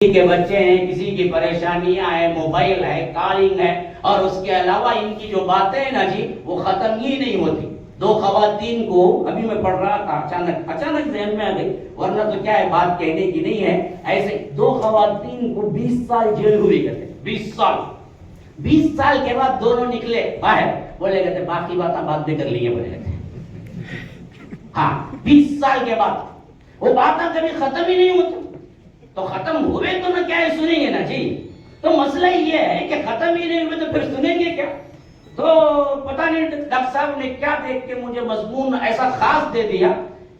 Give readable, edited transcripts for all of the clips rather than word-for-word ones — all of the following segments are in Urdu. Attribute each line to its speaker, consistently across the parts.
Speaker 1: کسی کے بچے ہیں، کسی کی پریشانیاں ہیں، موبائل ہے، کالنگ ہے، اور اس کے علاوہ ان کی جو باتیں ہیں نا جی وہ ختم ہی نہیں ہوتی۔ دو خواتین کو ابھی میں پڑھ رہا تھا، اچانک ذہن میں آ گئی، ورنہ تو کیا ہے بات کہنے کی نہیں ہے۔ ایسے دو خواتین کو 20 سال جیل ہوئی کہتے، 20 سال کے بعد دونوں نکلے باہر، بولے کہتے باقی باتیں بعد میں کر لی ہیں، بولے کہتے ہاں 20 سال کے بعد وہ باتیں کبھی ختم ہی نہیں ہوتی۔ تو ختم ہوئے تو نہ کیا ہے سنیں گے نا جی۔ تو مسئلہ یہ ہے کہ ختم ہی نہیں ہوئے تو پھر سنیں گے کیا؟ تو پتہ نہیں ڈاکٹر صاحب نے کیا دیکھ کے مجھے مضمون ایسا خاص دے دیا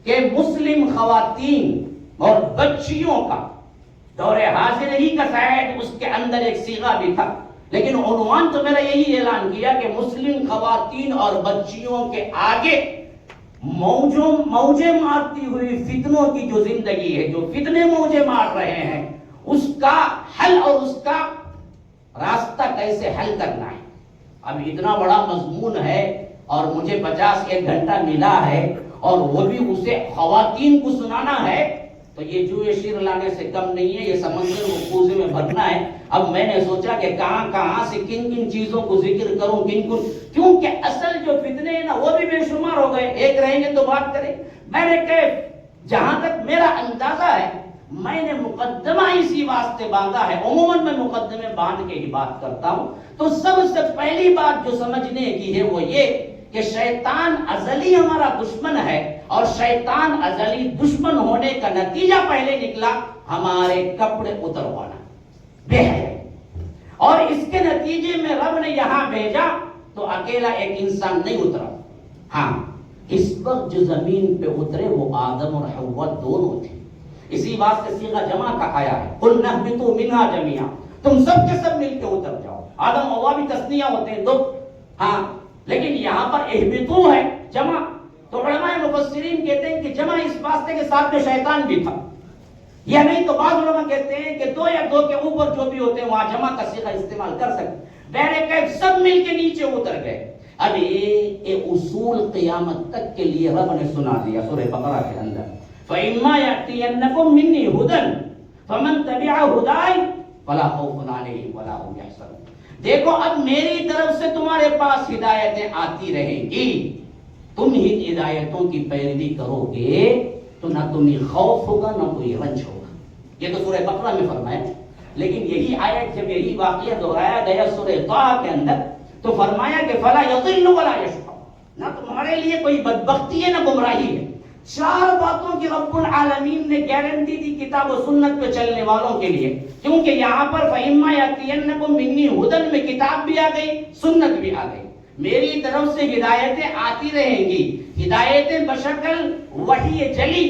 Speaker 1: کہ مسلم خواتین اور بچیوں کا دور حاضر ہی کا شاید اس کے اندر ایک صیغہ بھی تھا، لیکن عنوان تو میرا یہی اعلان کیا کہ مسلم خواتین اور بچیوں کے آگے موجیں مارتی ہوئی فتنوں کی جو زندگی ہے، جو فتنے موجیں مار رہے ہیں، اس کا حل اور اس کا راستہ کیسے حل کرنا ہے۔ اب اتنا بڑا مضمون ہے اور مجھے 51 گھنٹہ ملا ہے اور وہ بھی اسے خواتین کو سنانا ہے، تو یہ جوئے شیر لانے سے کم نہیں ہے، یہ سمندر کو کوزے میں بھرنا ہے۔ اب میں نے سوچا کہ کہاں سے کن چیزوں کو ذکر کروں، کیونکہ اصل جو فتنے ہیں نا وہ بھی بے شمار ہو گئے، ایک رہیں گے تو بات کریں۔ میں نے کہ جہاں تک میرا اندازہ ہے میں نے مقدمہ اسی واسطے باندھا ہے، عموماً میں مقدمے باندھ کے ہی بات کرتا ہوں۔ تو سب سے پہلی بات جو سمجھنے کی ہے وہ یہ کہ شیطان ازلی ہمارا دشمن ہے، اور شیطان ازلی دشمن ہونے کا نتیجہ پہلے نکلا ہمارے کپڑے اتروانا، بے حیائی، اور اس کے نتیجے میں رب نے یہاں بھیجا تو اکیلا ایک انسان نہیں اترا، ہاں اس وقت جو زمین پہ اترے وہ آدم اور حوا دونوں تھے۔ اسی واسطے صیغہ جمع کا آیا ہے، قُلْ نَهْبِطُوا مِنْهَا جَمِيعًا، تم سب کے سب مل کے اتر جاؤ۔ آدم حوا بھی تثنیہ ہوتے ہیں دو، ہاں، لیکن یہاں پر اہبطوا ہے جمع، تو علماء مفسرین کہتے ہیں کہ جمع اس واسطے کے ساتھ میں شیطان بھی تھا، یا نہیں تو بعض علماء کہتے ہیں کہ دو یا دو کے اوپر جو بھی ہوتے ہیں وہاں جمع کا صیغہ استعمال کر سکتے، بہرکیف سب مل کے نیچے اتر گئے۔ اب یہ اصول قیامت تک کے لیے رب نے سنا دیا سورہ بقرہ کے اندر، فَإِمَّا يَأْتِيَنَّكُم مِّنِّي هُدًى فَمَن تَبِعَ هُدَايَ فَلَا خَوْفٌ عَلَيْهِمْ وَلَا هُمْ يَحْزَنُونَ۔ دیکھو اب میری طرف سے تمہارے پاس ہدایتیں آتی رہیں گی، تم ہی ہدایتوں کی پیروی کرو گے تو نہ تمہیں خوف ہوگا نہ کوئی رنج ہوگا۔ یہ تو سورہ بقرہ میں فرمایا، لیکن یہی آیت جب یہی واقعہ دہرایا گیا سورہ طٰہٰ کے اندر تو فرمایا کہ فَلَا يَضِلُّ وَلَا يَشْقَىٰ، نہ تمہارے لیے کوئی بدبختی ہے نہ گمراہی ہے۔ چار باتوں کی رب العالمین نے گارنٹی دی کتاب و سنت پہ چلنے والوں کے لیے، کیونکہ یہاں پر فَإِمَّا يَأْتِيَنَّكُم مِّنِّي هُدًى میں کتاب بھی آ گئی، سنت بھی آ گئی، میری طرف سے ہدایتیں آتی رہیں گی۔ ہدایتیں بشکل وحی جلی،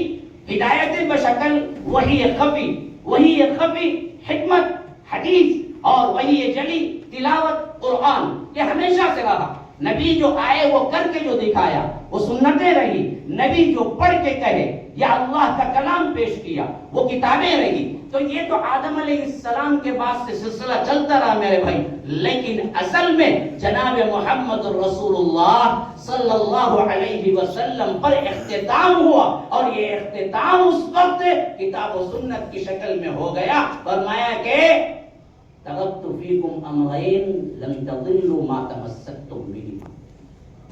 Speaker 1: ہدایتیں بشکل وحی خفی، وحی خفی حکمت حدیث، اور وحی جلی تلاوت قرآن، یہ ہمیشہ سے رہا۔ نبی جو آئے وہ کر کے جو دکھایا وہ سنتیں رہی، نبی جو پڑھ کے کہے یا اللہ کا کلام پیش کیا وہ کتابیں رہی۔ تو یہ تو آدم علیہ السلام کے بعد سے سلسلہ چلتا رہا میرے بھائی، لیکن اصل میں جناب محمد رسول اللہ صلی اللہ علیہ وسلم پر اختتام ہوا، اور یہ اختتام اس وقت کتاب و سنت کی شکل میں ہو گیا۔ فرمایا کہ ترکت فیکم امرین لن تضلوا ما تمسکتم بہما،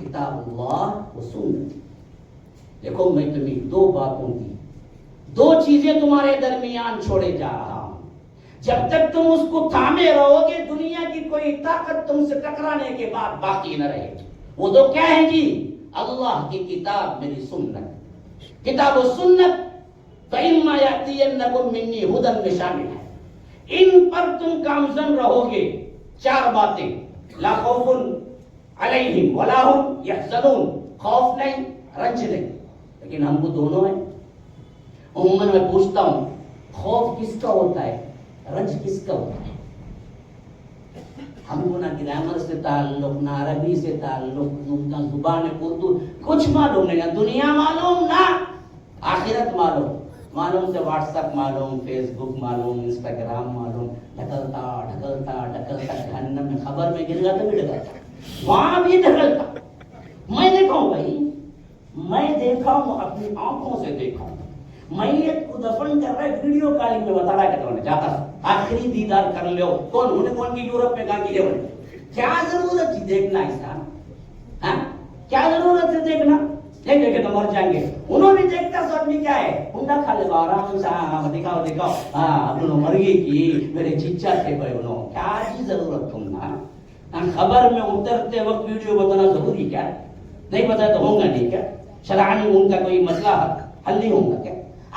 Speaker 1: کتاب اللہ و سنت۔ دیکھو میں تمہیں دو باتوں کی، دو چیزیں تمہارے درمیان چھوڑے جا رہا ہوں، جب تک تم اس کو تھامے رہو گے دنیا کی کوئی طاقت تم سے ٹکرانے کے بعد باقی نہ رہے گی۔ وہ دو کیا ہے جی؟ اللہ کی کتاب، میری سنت۔ کتاب و سنت فَإِمَّا يَأْتِيَنَّكُم مِّنِّي هُدًى میں شامل ہے، ان پر تم کامزن رہو گے۔ چار باتیں، لا خوف علیہم ولا هم یحزنون، خوف نہیں رنج نہیں، لیکن ہم کو دونوں ہیں۔ عموماً میں پوچھتا ہوں خوف کس کا ہوتا ہے، رنج کس کا ہوتا ہے؟ ہم کو نہ گرامر سے تعلق، نہ عربی سے تعلق، نہ زبان اردو کچھ معلوم نہیں، نہ دنیا معلوم نہ آخرت معلوم۔ معلوم سے واٹس ایپ معلوم، فیس بک معلوم، انسٹاگرام معلوم، ڈھکلتا ڈھکلتا ڈھکلتا جہنم میں خبر میں گر گیا تو بھی ڈھکلتا، وہاں بھی ڈھکلتا۔ میں دیکھا ہوں بھائی، میں دیکھا ہوں، اپنی آنکھوں سے دیکھا ہوں، میت کو دفن کر رہا ہے، ویڈیو کالنگ میں بتا رہا ہے کہ جاتا آخری دیدار کر لو. کون کی یورپ میں کہا کہ کیا ضرورت تھی دیکھنا ایسا؟ ہاں کیا ضرورت ہے دیکھنا؟ دیکھ کے تو مر جائیں گے. انہوں نے دیکھتا سو آدمی کیا ہے انڈا کھا لے گا آرام سے. ہاں دکھاؤ دکھاؤ، ہاں انہوں مرگی کی میرے چچا تھے بھائی انہوں. کیا جی ضرورت تم نا خبر میں اترتے وقت ویڈیو بتانا ضروری کیا ہے؟ نہیں پتا تو ہوگا نہیں کیا؟ شرعاً ان کا کوئی مسئلہ حل نہیں ہوگا کیا؟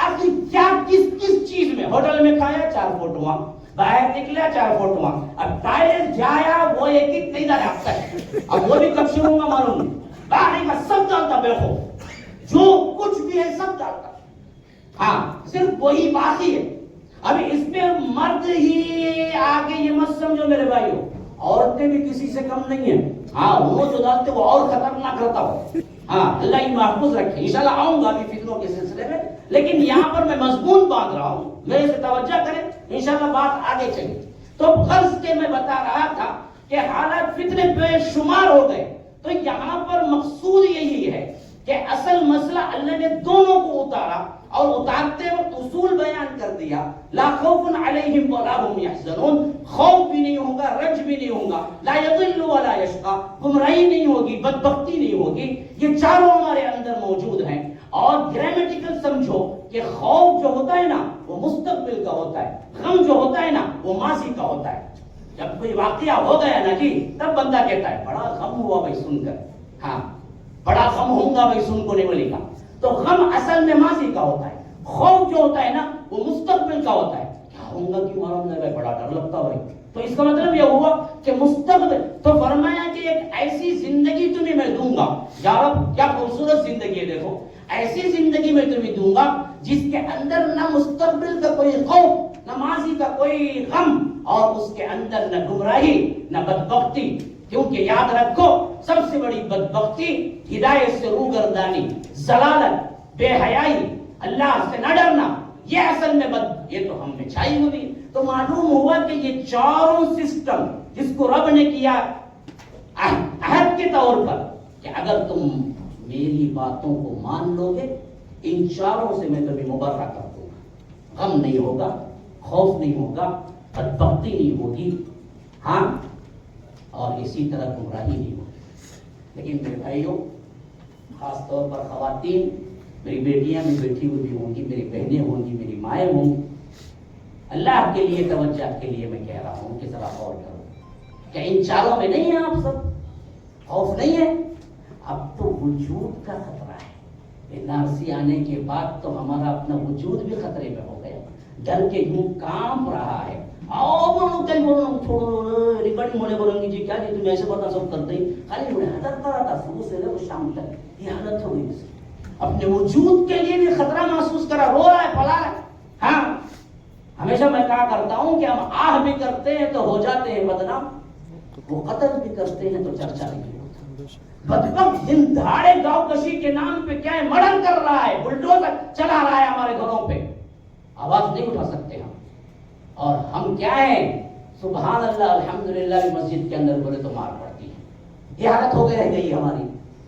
Speaker 1: آخر کیا کس چیز میں؟ ہوٹل میں کھایا 4 فوٹواں، باہر نکلا 4 فوٹواں، اب ٹائلٹ جایا وہ ایک ایک نہیں ڈالا آپ تک. اب وہ بھی کب شروع ہوگا معلوم نہیں. باہر کا سب ڈالتا بے خوف، جو کچھ بھی ہے سب ڈالتا. ہاں صرف وہی باقی ہے. ابھی اس پہ مرد ہی آگے یہ مت سمجھو میرے بھائیو، عورتیں بھی کسی سے کم نہیں ہیں. ہاں وہ جو ڈالتے وہ اور خطرناک رہتا ہو. ہاں اللہ ہی محفوظ رکھے. انشاءاللہ آؤں گا ابھی فتنوں کے سلسلے میں، لیکن یہاں پر میں مضمون باندھ رہا ہوں، میرے سے توجہ کریں انشاءاللہ بات آگے چلے. تو غرض کے میں بتا رہا تھا کہ حالات فتنے بے شمار ہو گئے. تو یہاں پر مقصود یہی ہے کہ اصل مسئلہ اللہ نے دونوں کو اتارا اور اتارتے وقت اصول بیان کر دیا. لا خوف علیہم ولا هم یحزنون، خوف بھی نہیں ہوگا، رنج بھی نہیں ہوگا. لا یضل ولا یشقى، گمراہی نہیں ہوگی، بدبختی نہیں ہوگی. یہ چاروں ہمارے اندر موجود ہیں. اور گرامیٹیکل سمجھو کہ خوف جو ہوتا ہے نا وہ مستقبل کا ہوتا ہے، غم جو ہوتا ہے نا وہ ماضی کا ہوتا ہے. جب کوئی واقعہ ہو گیا نا جی تب بندہ کہتا ہے بڑا غم ہوا بھائی سن کر. ہاں بڑا غم ہوگا بھائی سن کو نہیں بولے گا. تو غم اصل میں ماضی کا ہوتا ہے، خوف جو ہوتا ہے نا وہ مستقبل کا ہوتا ہے. کیا ہوگا کیوں معلوم نہیں بھائی، بڑا ڈر لگتا بھائی. تو اس کا مطلب یہ ہوا کہ مستقبل. تو فرمایا کہ ایک ایسی زندگی تمہیں میں دوں گا. یا رب کیا خوبصورت زندگی ہے، دیکھو ایسی زندگی میں تمہیں دوں گا جس کے اندر نہ مستقبل کا کوئی خوف، نہ ماضی کا کوئی غم، اور اس کے اندر نہ گمراہی نہ بدبختی. کیونکہ یاد رکھو سب سے بڑی بدبختی ہدایت سے روگردانی، ضلالت، بے حیائی، اللہ سے نہ ڈرنا، یہ اصل میں یہ تو ہم میں چھائی ہوئی. تو معلوم ہوا کہ یہ چاروں سسٹم جس کو رب نے کیا عہد کے طور پر کہ اگر تم میری باتوں کو مان لو گے ان چاروں سے میں تمہیں مبرہ کر دوں گا. غم نہیں ہوگا، خوف نہیں ہوگا، بدبختی نہیں ہوگی، ہاں اور اسی طرح گمراہی نہیں ہوگی. لیکن میرے بھائیوں، خاص طور پر خواتین، میری بیٹیاں بھی بیٹھی ہوئی ہوں گی، میری بہنیں ہوں گی، میری مائیں ہوں گی، اللہ کے لیے توجہ کے لیے میں کہہ رہا ہوں کہ ذرا غور کرو کہ ان چاروں میں نہیں ہیں آپ سب. خوف نہیں ہے. اب تو وجود کا خطرہ ہے. NRC آنے کے بعد تو ہمارا اپنا وجود بھی خطرے میں ہو گیا. ڈر کے یوں کانپ رہا ہے. ریکارڈنگ ہونے بولیں گی جی کیا جی تم ایسے بتا سب کرتے ہی خالی حضرت کر رہا تھا صبح سے لے وہ شام تک. یہ حالت ہو گئی. اپنے وجود کے لیے بھی خطرہ محسوس کرا، رو رہا ہے، پلا رہا ہے. ہاں ہمیشہ میں کہا کرتا ہوں کہ ہم آہ بھی کرتے ہیں تو ہو جاتے ہیں بدنام، وہ قتل بھی کرتے ہیں تو چرچا نہیں ہوتا. بدبخت دن دھاڑے گاؤں کشی کے نام پہ کیا ہے مرڈر کر رہا ہے، بلڈوزر چلا رہا ہے ہمارے گھروں پہ. آواز نہیں اٹھا سکتے ہم. اور ہم کیا ہیں، سبحان اللہ الحمدللہ مسجد کے اندر بولے تو مار پڑتی ہے. یہ حالت ہو گئی ہماری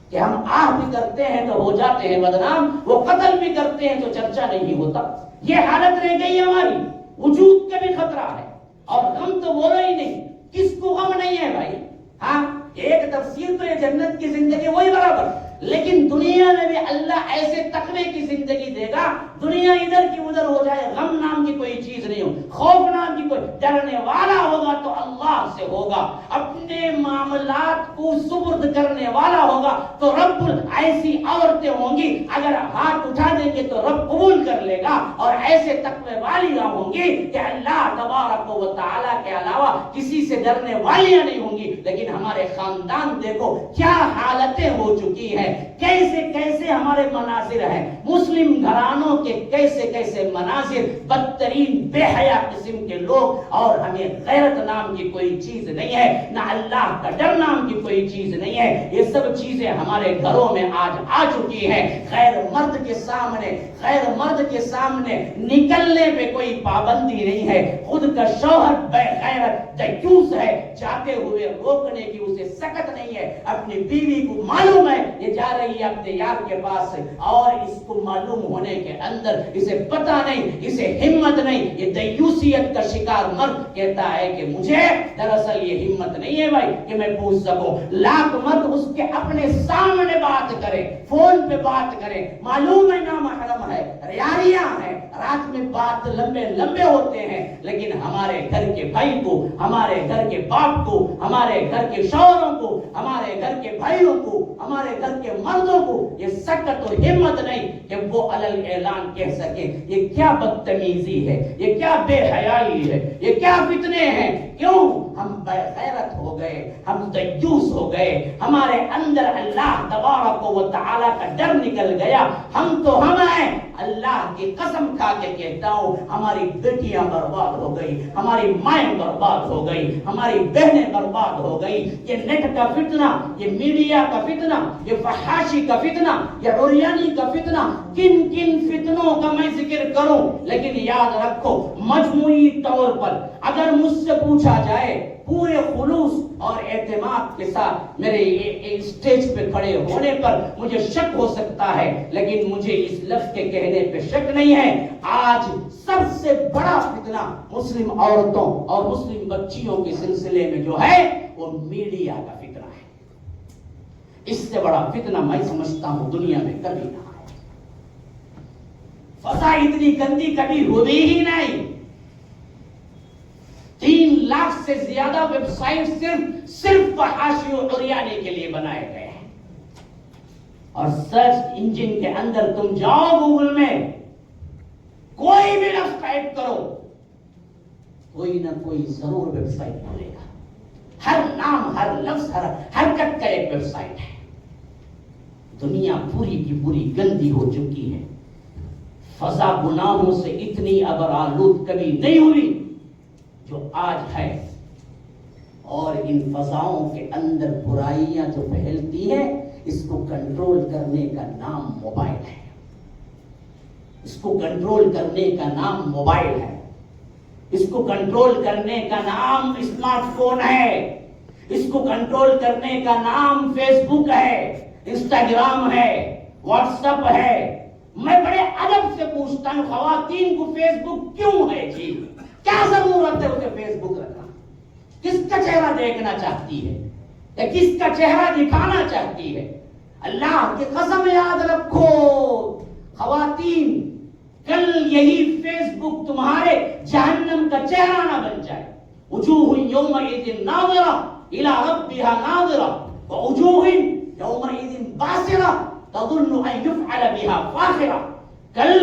Speaker 1: کہ ہم آہ بھی کرتے ہیں تو ہو جاتے ہیں بدنام، وہ قتل بھی کرتے ہیں تو چرچا نہیں ہوتا. یہ حالت رہ گئی ہماری. وجود کا بھی خطرہ ہے اور غم تو بولو ہی نہیں. کس کو غم نہیں ہے بھائی؟ ہاں ایک تفسیر تو یہ جنت کی زندگی وہی برابر، لیکن دنیا میں بھی اللہ ایسے تقوی کی زندگی دے گا دنیا ادھر کی ادھر ہو جائے، غم نام کی کوئی چیز نہیں ہو، خوف نام کی کوئی. ڈرنے والا ہوگا تو اللہ سے ہوگا، اپنے معاملات کو سپرد کرنے والا ہوگا تو رب ایسی عورتیں ہوں گی اگر ہاتھ اٹھا دیں گے تو رب قبول کر لے گا، اور ایسے تقوی والیاں ہوں گی کہ اللہ تبارک و تعالی کے علاوہ کسی سے ڈرنے والیاں نہیں ہوں گی. لیکن ہمارے خاندان دیکھو کیا حالتیں ہو چکی ہیں، کیسے کیسے ہمارے مناظر ہیں، مسلم گھرانوں کے کیسے کیسے مناظر. بدترین بے حیا قسم کے لوگ اور ہمیں غیرت نام کی کوئی چیز نہیں ہے، نہ اللہ کا ڈر نام کی کوئی چیز نہیں ہے۔ یہ سب چیزیں ہمارے گھروں میں آج آ چکی ہیں۔ غیر مرد کے سامنے نکلنے پہ کوئی پابندی نہیں ہے۔ خود کا شوہر بے غیرت دیوس ہے، جاتے ہوئے روکنے کی اسے سکت نہیں ہے۔ اپنی بیوی کو معلوم ہے یہ جا رہی ہے اپنے یار کے پاس، اور اس کو معلوم ہونے کے اندر اسے پتہ نہیں، اسے ہمت نہیں۔ یہ دیوسیت کا شکار مرد کہتا ہے کہ مجھے دراصل یہ ہمت نہیں ہے بھائی کہ میں پوچھ سکوں۔ لاکھ مرد اس کے اپنے سامنے بات کرے، فون پہ بات کرے، معلوم ہے نامحرم ہے، ریاریاں ہیں، رات میں بات لمبے ہوتے ہیں، لیکن ہمارے گھر کے بھائی کو، ہمارے گھر کے باپ کو، ہمارے گھر کے شوہروں کو، ہمارے گھر کے بھائیوں کو، ہمارے گھر کے مردوں کو یہ سکت اور ہمت نہیں کہ وہ علل اعلان کہہ سکے۔ یہ کیا بدتمیزی ہے، یہ کیا بے حیائی ہے، یہ کیا فتنے ہیں؟ کیوں ہم بے غیرت ہو گئے، ہم دیوس ہو گئے، ہمارے اندر اللہ تبارک و تعالی کا ڈر نکل گیا۔ ہم تو ہم ہیں، اللہ کی قسم کھا کے کہتا ہوں ہماری بیٹیاں برباد ہو گئی، ہماری مائیں برباد ہو گئی، ہماری بہنیں برباد ہو گئی۔ یہ نیٹ کا فتنہ، یہ میڈیا کا فتنہ، یہ فحاشی کا فتنہ، یہ عریانی کا فتنہ، کن کن فتنوں کا میں ذکر کروں، لیکن یاد رکھو مجموعی طور پر اگر مجھ سے پوچھا جائے پورے خلوص اور اعتماد کے ساتھ، میرے اسٹیج پہ کھڑے ہونے پر مجھے شک ہو سکتا ہے، لیکن مجھے اس لفظ کے کہنے پہ شک نہیں ہے، آج سب سے بڑا فتنہ مسلم عورتوں اور مسلم بچیوں کے سلسلے میں جو ہے وہ میڈیا کا فتنہ ہے۔ اس سے بڑا فتنہ میں سمجھتا ہوں دنیا میں کبھی نہ ہے۔ فضا اتنی گندی کبھی ہوئی ہی نہیں۔ 3 لاکھ سے زیادہ ویب سائٹ صرف فحاشی و عریانی کے لیے بنائے گئے ہیں، اور سرچ انجن کے اندر تم جاؤ گوگل میں، کوئی بھی لفظ ٹائپ کرو، کوئی نہ کوئی ضرور ویب سائٹ ملے گا۔ ہر نام، ہر لفظ، ہر حرکت کا ایک ویب سائٹ ہے۔ دنیا پوری کی پوری گندی ہو چکی ہے۔ فضا گناہوں سے اتنی ابرآلود کبھی نہیں ہوئی جو آج ہے، اور ان فضاؤں کے اندر برائیاں جو پھیلتی ہیں اس کو کنٹرول کرنے کا نام موبائل ہے، اس کو کنٹرول کرنے کا نام موبائل ہے، اس کو کنٹرول کرنے کا نام اسمارٹ فون ہے، اس کو کنٹرول کرنے کا نام فیس بک ہے، انسٹاگرام ہے، واٹس ایپ ہے۔ میں بڑے ادب سے پوچھتا ہوں خواتین کو فیس بک کیوں ہے جی؟ کیا ضرورت ہے اسے فیس بک رکھنا؟ کس کا چہرہ دیکھنا چاہتی ہے یا کس کا چہرہ دکھانا چاہتی ہے؟ اللہ کی قسم یاد رکھو خواتین، کل یہی فیس بک تمہارے جہنم کا چہرہ نہ بن جائے۔ وجوہ یومئذ ناظرہ الی ربہا ناظرہ ووجوہ یومئذ باسرہ تظن ان یفعل بها فاخرہ۔ کل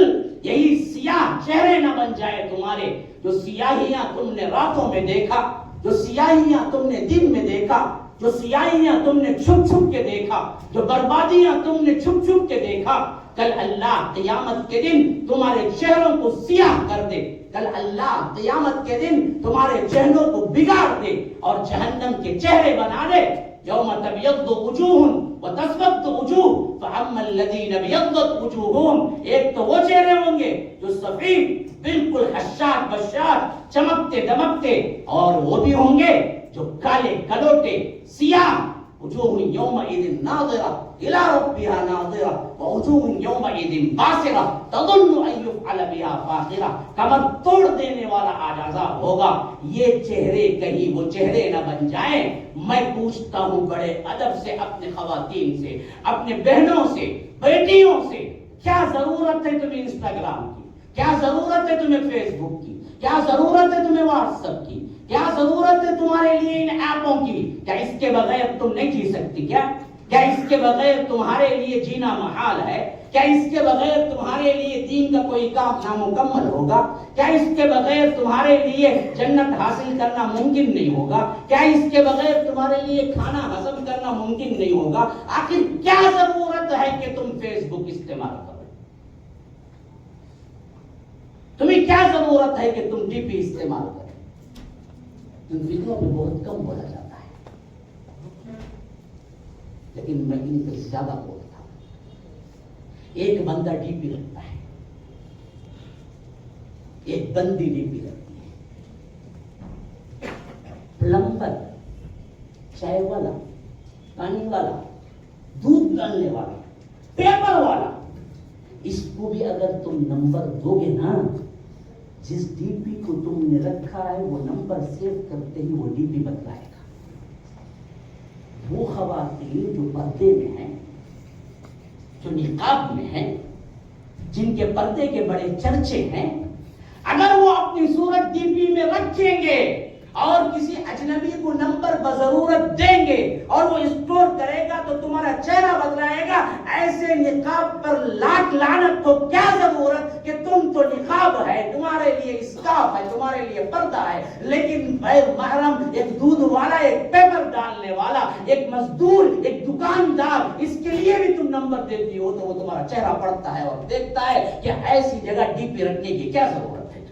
Speaker 1: یہی سیاہ چہرے نہ بن جائے تمہارے، جو سیاہیاں تم نے راتوں میں دیکھا، جو سیاہیاں تم نے دن میں دیکھا، جو سیاہیاں تم نے چھپ چھپ کے دیکھا، جو بربادیاں تم نے چھپ چھپ کے دیکھا، کل اللہ قیامت کے دن تمہارے چہروں کو سیاہ کر دے، کل اللہ قیامت کے دن تمہارے چہروں کو بگاڑ دے اور جہنم کے چہرے بنا دے۔ یوم تبیض وجوہ وتسود وجوہ فاما الذین ابیضت وجوہہم، ایک تو وہ چہرے ہوں گے جو سفید بالکل حشاد بشاد چمکتے دمکتے، اور وہ بھی ہوں گے جو کالے کلوٹے سیاہ۔ وجوہ یومئذ ناظرہ الی ربہا ناظرہ ووجوہ یومئذ باسرہ تظن ان یفعل بها فاخرہ۔ کمر توڑ دینے والا آج عذاب ہوگا۔ یہ چہرے کہیں وہ چہرے نہ بن جائیں۔ میں پوچھتا ہوں بڑے ادب سے اپنے خواتین سے، اپنے بہنوں سے، بیٹیوں سے، کیا ضرورت ہے تمہیں انسٹاگرام کی؟ کیا ضرورت ہے تمہیں فیس بک کی؟ کیا ضرورت ہے تمہیں واٹس ایپ کی؟ کیا ضرورت ہے تمہارے لیے ان ایپوں کی؟ کیا اس کے بغیر تم نہیں جی سکتی؟ کیا اس کے بغیر تمہارے لیے جینا محال ہے؟ کیا اس کے بغیر تمہارے لیے دین کا کوئی کام نامکمل ہوگا؟ کیا اس کے بغیر تمہارے لیے جنت حاصل کرنا ممکن نہیں ہوگا؟ کیا اس کے بغیر تمہارے لیے کھانا ہضم کرنا ممکن نہیں ہوگا؟ آخر کیا ضرورت ہے کہ تم فیس بک استعمال کرو؟ تمہیں کیا ضرورت ہے کہ تم ڈی پی استعمال کرو؟ ان فتنوں پہ بہت کم بولا جاتا ہے، لیکن میں ان پہ زیادہ بولتا ہوں۔ ایک بندہ ڈی پی رکھتا ہے، ایک بندی ڈی پی رکھتی ہے، پلمبر، چائے والا، پانی والا، دودھ ڈالنے والا، پیپر والا، اس کو بھی اگر تم نمبر دو گے نا، جس ڈی پی کو تم نے رکھا ہے وہ نمبر سیو کرتے ہی وہ ڈی پی بتلائے گا۔ وہ خواتین جو پردے میں ہیں، جو نقاب میں ہیں، جن کے پردے کے بڑے چرچے ہیں، اگر وہ اپنی صورت ڈی پی میں رکھیں گے اور کسی اجنبی کو نمبر بضرورت دیں گے اور وہ اسٹور کرے گا تو تمہارا چہرہ بدلائے گا، ایسے نقاب پر لاکھ لعنت، تو کیا ضرورت کہ تم تو نقاب ہے، تمہارے لیے اسکارف ہے، تمہارے لیے پردہ ہے، لیکن غیر محرم، ایک دودھ والا، ایک پیپر ڈالنے والا، ایک مزدور، ایک دکاندار، اس کے لیے بھی تم نمبر دیتی ہو تو وہ تمہارا چہرہ پڑتا ہے اور دیکھتا ہے کہ ایسی جگہ ڈی پی رکھنے کی کیا ضرورت ہے۔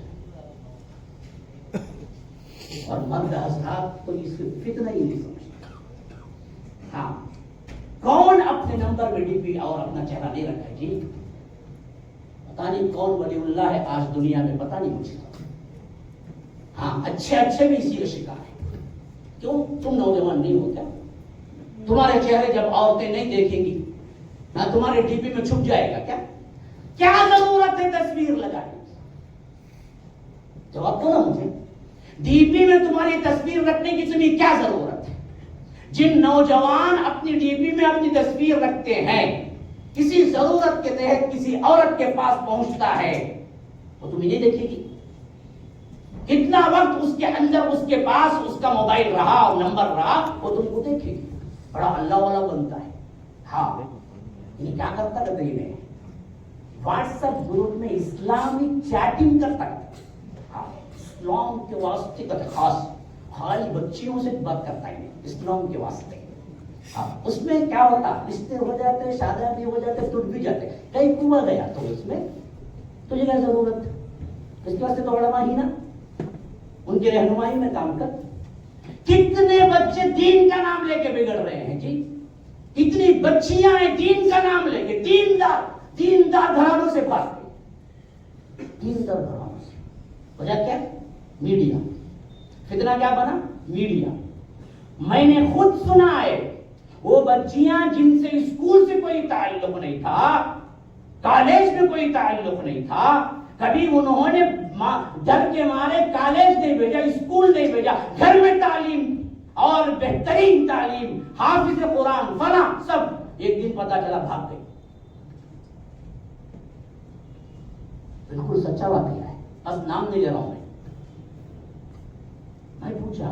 Speaker 1: اور مرد حضرات تو اس کی فتنہ ہی نہیں سمجھتا۔ ہاں، کون اپنے نمبر میں ڈی پی اور اپنا چہرہ نہیں رکھا جی؟ پتا نہیں کون ولی اللہ ہے آج دنیا میں، پتا نہیں مجھے۔ ہاں، اچھے بھی اسی کا شکار ہے۔ کیوں؟ تم نوجوان نہیں ہو کیا؟ تمہارے چہرے جب عورتیں نہیں دیکھیں گی، ہاں، تمہارے ڈی پی میں چھپ جائے گا کیا؟ کیا ضرورت ہے تصویر لگانے کی؟ جواب دو نا مجھے۔ ڈی پی میں تمہاری تصویر رکھنے کی تمہیں کیا ضرورت ہے؟ جن نوجوان اپنی ڈی پی میں اپنی تصویر رکھتے ہیں، کسی ضرورت کے تحت کسی عورت کے پاس پہنچتا ہے، وہ تمہیں نہیں دیکھے گی؟ کتنا وقت اس کے اندر اس کے پاس اس کا موبائل رہا اور نمبر رہا، وہ تم کو دیکھے گی۔ بڑا اللہ والا بنتا ہے۔ ہاں، یہ کیا کرتا ہے؟ میں واٹس ایپ گروپ میں اسلامک چیٹنگ کرتا ہے، اسلام کے واسطے کا خاص، خالی بچیوں سے بات کرتا ہے اسلام کے واسطے۔ اس میں کیا ہوتا؟ رشتے ہو جاتے، شادیاں بھی ہو جاتے، ٹوٹ بھی جاتے، کہیں کنواں گیا تو اس میں تجھے کیا ضرورت؟ اس کے واسطے تو علماء ہی نا، ان کی رہنمائی میں کام کر۔ کتنے بچے دین کا نام لے کے بگڑ رہے ہیں جی، کتنی بچیاں ہیں دین کا نام لے کے، دیندار گھرانوں سے بھاگتے، دیندار گھرانوں سے۔ وجہ کیا؟ میڈیا۔ فتنہ کیا بنا؟ میڈیا۔ میں نے خود سنا ہے وہ بچیاں جن سے اسکول سے کوئی تعلق نہیں تھا، کالج میں کوئی تعلق نہیں تھا، کبھی انہوں نے ڈر کے مارے کالج نہیں بھیجا، اسکول نہیں بھیجا، گھر میں تعلیم اور بہترین تعلیم، حافظ قرآن فلاں سب، ایک دن پتا چلا بھاگ گئی۔ بالکل سچا واقعہ ہے، بس نام نہیں لے رہا ہوں میں پوچھا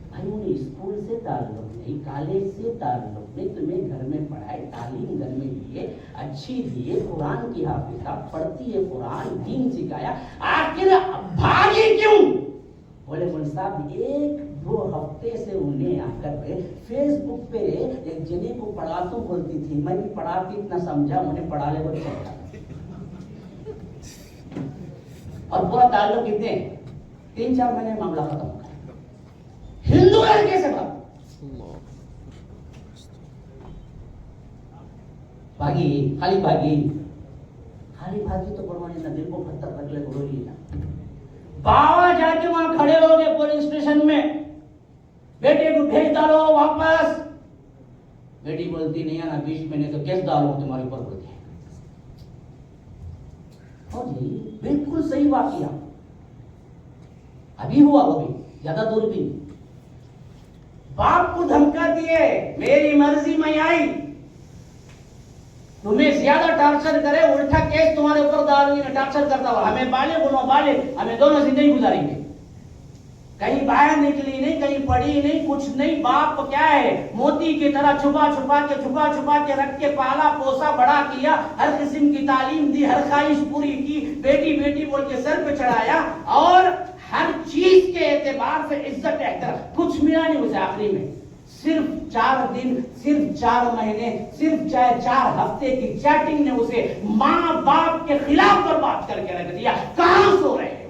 Speaker 1: بھائی انہیں اسکول سے تعلق نہیں، کالج سے تعلق نہیں، تمہیں گھر میں پڑھائی تعلیم گھر میں دیے، اچھی دیے، قرآن کی حافظہ، پڑھتی ہے قرآن، دین سکھایا، آخر بھاگی کیوں؟ بولے مول صاحب ایک دو ہفتے سے انہیں آ کر فیس بک پہ ایک جنے کو پڑھاتا بولتی تھی، میں بھی پڑھاتی اتنا سمجھا، انہیں پڑھا لے وہ چلتا، اور پورا تعلق کتنے 3-4 مہینے معاملہ ختم ہو گیا۔ ہندو لڑکے سے بات بھاگی، خالی بھاگی تو پروانے نہ، دل کو پتھر رکھ لے گرو لینا۔ باوا جا کے وہاں کھڑے ہو گئے پولیس اسٹیشن میں، بیٹے کو بھیج ڈالو واپس۔ بیٹی بولتی نہیں آنا 20 مہینے تو کیس ڈالو تمہارے اوپر بولتی ہے۔ جی بالکل صحیح واقعہ ابھی ہوا، وہ بھی زیادہ دور بھی۔ باپ کو دھمکا دیے، میری مرضی میں آئی، تمہیں زیادہ ٹارچر کرے الٹا کیس تمہارے اوپر ڈالوں گی، ٹارچر کرتا ہوا، ہمیں بالغ ہمیں دونوں زندگی گزاریں گے۔ کہیں باہر نکلی نہیں، کہیں پڑھی نہیں، کچھ نہیں، باپ کیا ہے موتی کی طرح چھپا کے رکھ کے پالا پوسا بڑا کیا، ہر قسم کی تعلیم دی، ہر خواہش پوری کی، بیٹی بول کے سر پہ چڑھایا، اور ہر چیز کے اعتبار سے عزت احترام کچھ ملا نہیں اسے۔ آخری میں صرف 4 دن، صرف 4 مہینے، صرف 4 ہفتے کی چیٹنگ نے اسے ماں باپ کے خلاف برباد کر کے رکھ دیا۔ کہاں سو رہے ہو؟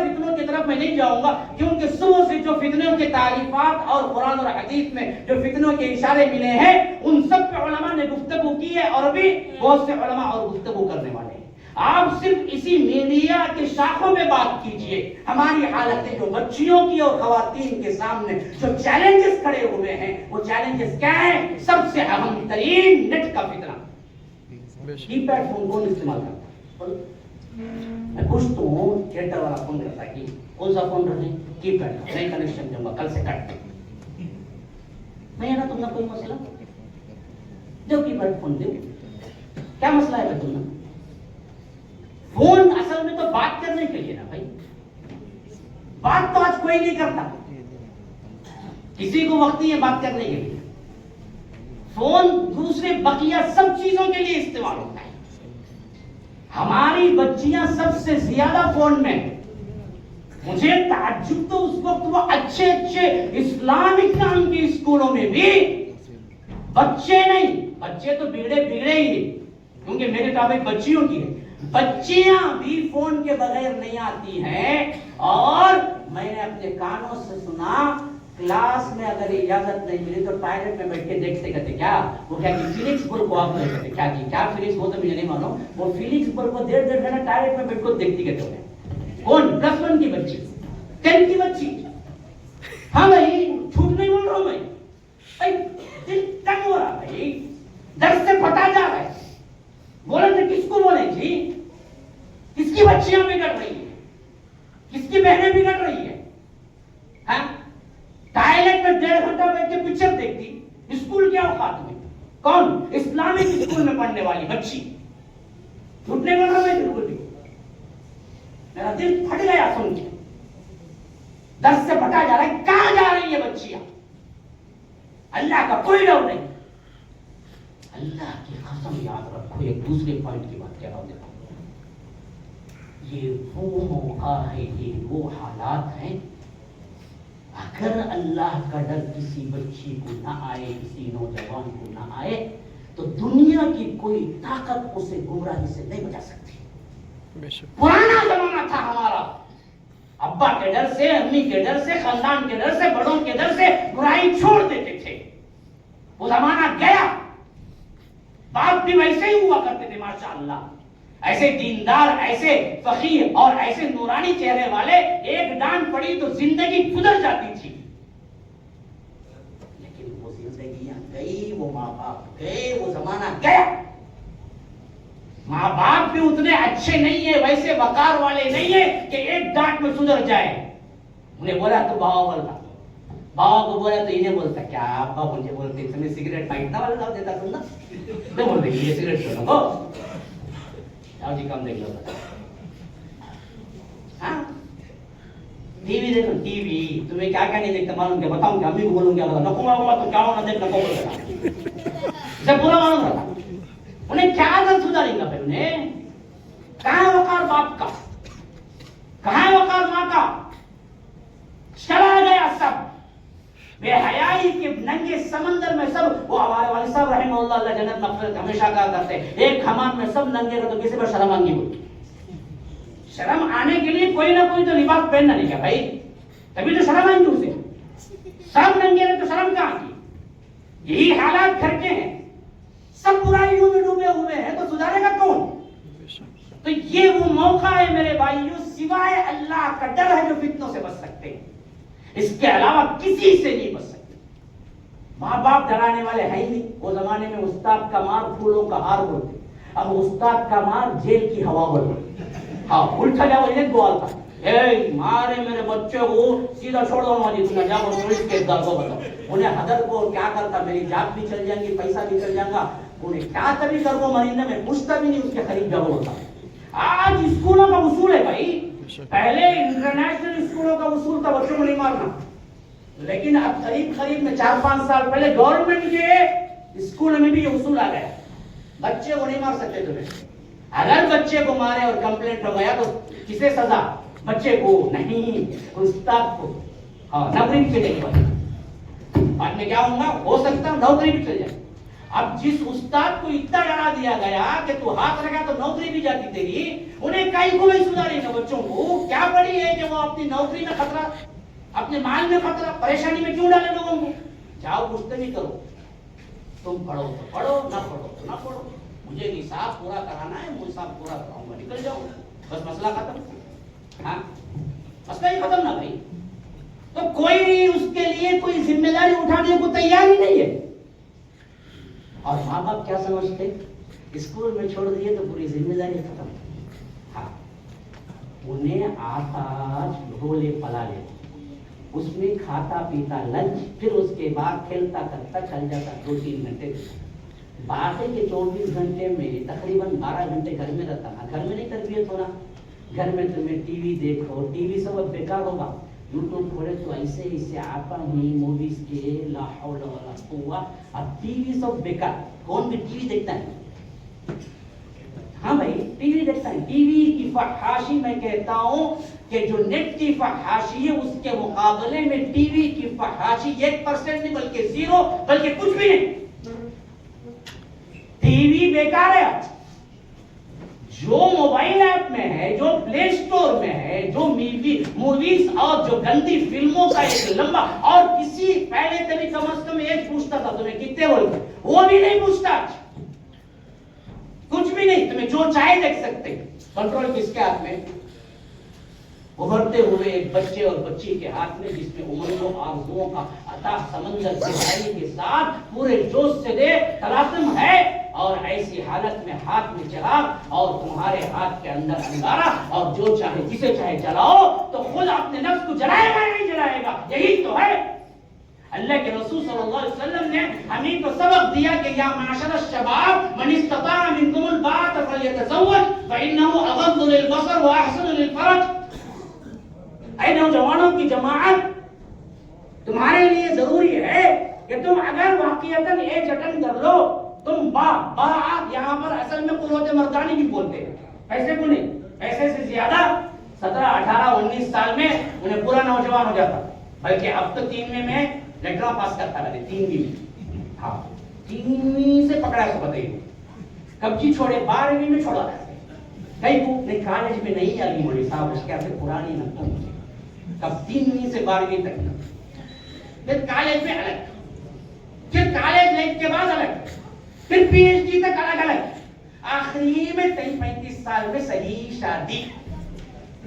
Speaker 1: فتنوں کی طرف میں نہیں جاؤں گا، کیونکہ صبح سے جو فتنوں کے تعریفات اور قرآن اور حدیث میں جو فتنوں کے اشارے ملے ہیں ان سب پہ علماء نے گفتگو کی ہے، اور بھی بہت سے علماء اور گفتگو کرنے والے ہیں۔ آپ صرف اسی میڈیا کے شاخوں پہ بات کیجئے، ہماری حالتیں جو بچیوں کی اور خواتین کے سامنے جو چیلنجز کھڑے ہوئے ہیں وہ چیلنجز کیا ہیں؟ سب سے اہم ترین نیٹ کا فتنہ۔ کی پیڈ فون کون استعمال کرتا ہے؟ میں پوچھتا ہوں، تھیٹر والا فون کرتا ہے کہ کون سا فون رکھیں؟ کی پیڈ، نئی کنیکشن دوں گا، کل سے کٹ نہیں ہے نا تم نے کوئی مسئلہ؟ جو کی پیڈ فون دے، کیا مسئلہ ہے تم نے؟ فون اصل میں تو بات کرنے کے لیے نا بھائی، بات تو آج کوئی نہیں کرتا، کسی کو وقت نہیں ہے بات کرنے کے لیے۔ فون دوسرے بقیہ سب چیزوں کے لیے استعمال ہوتا ہے۔ ہماری بچیاں سب سے زیادہ فون میں، مجھے تعجب تو اس وقت وہ اچھے اسلامک نام کے اسکولوں میں بھی بچے نہیں، بچے تو بگڑے ہی نہیں، کیونکہ میرے ٹاپک بچیوں کی ہے، بچیاں بھی فون کے بغیر نہیں آتی ہیں۔ اور میں نے اپنے کانوں سے سنا، کلاس میں اگر اجازت نہیں ملی تو ٹائلٹ میں بیٹھ کے دیکھتے کہتے کیا وہ کیا کہ فیلکس بول کو آپ نہیں کہتے کیا جی کیا فیلکس وہ تو مجھے نہیں معلوم، وہ فیلکس بول کو دیر گھنٹہ ٹائلٹ میں بیٹھ کو دیکھتی کہتے ہوئے۔ کون؟ +1 کی بچی، 10 کی بچی۔ ہاں بھائی جھوٹ نہیں بول رہا ہوں میں، دل تنگ ہو رہا بھائی، درس سے پھٹا جا رہا ہے، بولے تو کس کو بولیں جی؟ کس کی بچیاں بگڑ رہی ہیں، کس کی بہنیں بگڑ رہی ہیں؟ ہاں ٹائلٹ میں 1.5 گھنٹہ بیٹھ کے پکچر دیکھتی، اسکول کے اوقات میں، کون؟ اسلامک اسکول میں پڑھنے والی بچی۔ جھوٹ نہیں بول رہا میں بالکل بھی، میرا دل پھٹ گیا سن کے، درس سے پھٹا جا رہا ہے، کہاں جا رہی ہے بچیاں؟ اللہ کا کوئی ڈر نہیں، اللہ کی قسم یاد رکھو۔ ایک دوسرے پوائنٹ کی بات کہہ رہا ہوں، یہ وہ موقع ہے، یہ وہ حالات ہیں، اگر اللہ کا ڈر کسی بچی کو نہ آئے، کسی نوجوان کو نہ آئے، تو دنیا کی کوئی طاقت اسے گمراہی سے نہیں بچا سکتی۔ پرانا زمانہ تھا ہمارا، ابا کے ڈر سے، امی کے ڈر سے، خاندان کے ڈر سے، بڑوں کے ڈر سے برائی چھوڑ دیتے تھے، وہ زمانہ گیا۔ باپ بھی ویسے ہی ہوا کرتے تھے ماشاءاللہ، ایسے دیندار، ایسے فقیر اور ایسے نورانی چہرے والے، ایک ڈانٹ پڑی تو زندگی گزر جاتی تھی۔ لیکن وہ زندگیاں گئی، وہ ماں باپ گئے، وہ زمانہ گیا۔ ماں باپ بھی اتنے اچھے نہیں ہیں، ویسے وقار والے نہیں ہیں کہ ایک ڈانٹ میں سدھر جائے۔ انہیں بولا تو بابا بولتا، بابا کو بولا تو انہیں بولتا، کیا ابا مجھے بولتے تمہیں سگریٹ پائٹنا والا ڈال دیتا تم نا، نہیں بولتے یہ سگریٹ چھوڑو گو، جاؤ جی کم دیکھ لو۔ ہاں ٹی وی دیکھو، ٹی وی تمہیں کیا کیا نہیں دیکھتا معلوم کیا؟ بتاؤں کیا؟ امی کو بولوں کیا؟ نکوما ہوگا تو کیا ہونا دیکھ نکو بولے گا، اسے پورا معلوم رہا۔ انہیں کیا عادت سدھاریں گا پھر؟ انہیں کہاں وقار باپ کا، کہاں وقار ماں کا؟ چلا گیا سب، بے حیائی کے ننگے سمندر میں سب۔ وہ ہمارے والد صاحب رحمہ اللہ، اللہ جنت مغفرت، ہمیشہ کہا کرتے ایک حمام میں سب ننگے رہے تو کسی پر شرم آنگی ہوئی۔ شرم آنے کے لیے کوئی نہ کوئی تو لباس پہننا نہیں کیا بھائی، تبھی تو شرم آئیں گی اسے۔ سب ننگے رہے تو شرم کہاں کی؟ یہی حالات گھر کے ہیں، سب برائیوں میں ڈوبے ہوئے ہیں، تو سدھارے گا کون؟ تو یہ وہ موقع ہے میرے بھائیوں، سوائے اللہ کا ڈر ہے جو فتنوں سے بچ سکتے ہیں، اس کے علاوہ کسی سے نہیں بچ سکتے۔ ماں باپ ڈرانے والے ہیں ہی نہیں۔ وہ زمانے میں استاد کا مار پھولوں کا ہار بولتے، اب استاد کا مار جیل کی ہوا بولتے۔ ہاں الٹا جا وہی بولتا، اے مارے میرے بچے کو سیدھا چھوڑ دو ماجی، تم جا اور پولیس کے دار کو بتاؤ۔ انہیں حضرت کو کیا کرتا، میری جان بھی چل جائیں گی، پیسہ بھی چل جائے گا، انہیں کیا تبھی کر وہ مرندے میں پوچھتا بھی نہیں، اس کے قریب جب ہوتا۔ آج اسکولوں کا اصول ہے بھائی، پہلے انٹرنیشنل اسکولوں کا اصول تھا بچوں کو نہیں مارنا، لیکن اب قریب میں 4-5 سال پہلے گورنمنٹ کے اسکول میں بھی یہ اصول آ گیا، بچے کو نہیں مار سکتے تمہیں۔ اگر بچے کو مارے اور کمپلینٹ ہو گیا تو کسے سزا؟ بچے کو نہیں، استاد کو۔ ہاں نوکری بھی چلے گی، بعد میں کیا ہوگا؟ ہو سکتا ہے نوکری بھی چل جائے۔ اب جس استاد کو اتنا ڈرا دیا گیا کہ تو ہاتھ رکھا تو نوکری بھی جاتی تیری، انہیں کئی کو نہیں سدھاری نا بچوں کو، کیا پڑی ہے کہ وہ اپنی نوکری میں خطرہ، اپنے مال میں خطرہ، پریشانی میں کیوں ڈالے لوگوں کو؟ جاؤ پوچھتے نہیں کرو، تم پڑھو تو پڑھو، نہ پڑھو تو نہ پڑھو، مجھے نصاب پورا کرانا ہے، میں نصاب پورا کراؤں گا، نکل جاؤں گا، بس مسئلہ ختم۔ ہاں مسئلہ ہی ختم نہ بھائی۔ تو کوئی اس کے لیے کوئی ذمہ داری اٹھانے کو تیار ہی نہیں ہے، اور ماں باپ کیا سمجھتے، اسکول میں چھوڑ دیے تو پوری ذمہ داری ختم۔ ہاں انہیں آتا جھولے پلا لے، اس میں کھاتا پیتا لنچ، پھر اس کے بعد کھیلتا کرتا چل جاتا 2-3 گھنٹے، باقی کے 24 گھنٹے میں تقریباً 12 گھنٹے گھر میں رہتا نا، گھر میں نہیں تربیت ہونا، گھر میں تمہیں ٹی وی دیکھو، ٹی وی سب بیکار ہوگا، یوٹیوب کھولے تو ایسے آتا ہی موویز کے، لا حول ولا قوت، اب ٹی وی سب بیکار، کون بھی ٹی وی دیکھتا ہے؟ ہاں بھائی ٹی وی دیکھتا ہے، ٹی وی کی فحاشی میں کہتا ہوں کہ جو نیٹ کی فحاشی ہے اس کے مقابلے میں ٹی وی کی فحاشی 1% نہیں بلکہ 0، بلکہ کچھ بھی نہیں، ٹی وی بیکار ہے۔ جو موبائل ایپ میں ہے، جو پلے سٹور میں ہے، جو موویز اور جو گندی فلموں کا ایک لمبا، اور کسی پہلے کبھی کم از کم ایک پوچھتا تھا تمہیں کتنے بولتے، وہ بھی نہیں پوچھتا، کچھ بھی نہیں، تمہیں جو چاہے دیکھ سکتے، کنٹرول کس کے ہاتھ میں؟ ابھرتے ہوئے ایک بچے اور بچی کے ہاتھ میں، جس میں امنگوں آرزوؤں کا عطا سمندر گہرائی کے ساتھ پورے جوش سے دے تلاطم ہے، اور ایسی حالت میں ہاتھ میں چراغ اور تمہارے ہاتھ کے اندر انگارہ، اور جو چاہے جسے چاہے جلاؤ، تو خود اپنے نفس کو جلائے گا یا نہیں جلائے گا؟ یہی تو ہے۔ اللہ کے رسول صلی اللہ علیہ وسلم نے ہمیں تو سبق دیا کہ یا معاشر الشباب من استطاع منکم الباءۃ فلیتزوج فانه اغض للبصر واحسن للفرج۔ اے نوجوانوں کی جماعت، تمہارے لیے ضروری ہے کہ تم اگر واقعتاً ایج اٹینڈ کر لو، تم یہاں پر اصل میں قوت مردانی بھی بولتے ہیں، پیسے کو نہیں، پیسے سے زیادہ 17 18 19 سال میں انہیں پورا نوجوان ہو جاتا، بلکہ اب تو 3ویں میں لیٹرا پاس کرتا رہے، 3ویں میں، ہاں 3ویں سے پکڑا تو بتائیے کب جی چھوڑے، 12ویں میں چھوڑا کہیں کو نہیں، کالج میں نہیں آگی مولی صاحب، اس کے آتے پرانی نہ تم کب 3ویں سے 12ویں تک، پھر کالج میں الگ، پھر کالج لائف کے بعد الگ، پھر پی ایچ ڈی تک الگ الگ، آخری میں 35 سال میں صحیح شادی،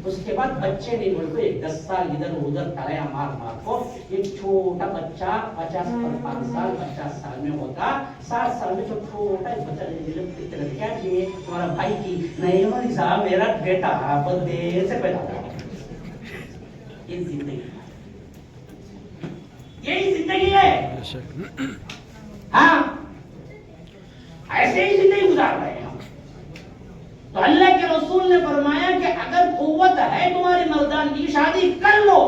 Speaker 1: اس کے بعد بچے نہیں بول کو 10 سال ادھر ادھر تڑیا مار مار کو ایک چھوٹا بچہ 50 سال 50 سال میں ہوتا، 60 سال میں جو چھوٹا بچہ کیا جی تمہارا بھائی کی نہیں صاحب میرا بیٹا بہت دیر سے پیدا ہوا، یہ زندگی، یہی زندگی ہے۔ ہاں ایسے ہی زندگی گزار رہے ہیں ہم۔ تو اللہ کے رسول نے فرمایا کہ اگر قوت ہے تمہاری مردان کی، شادی کر لو،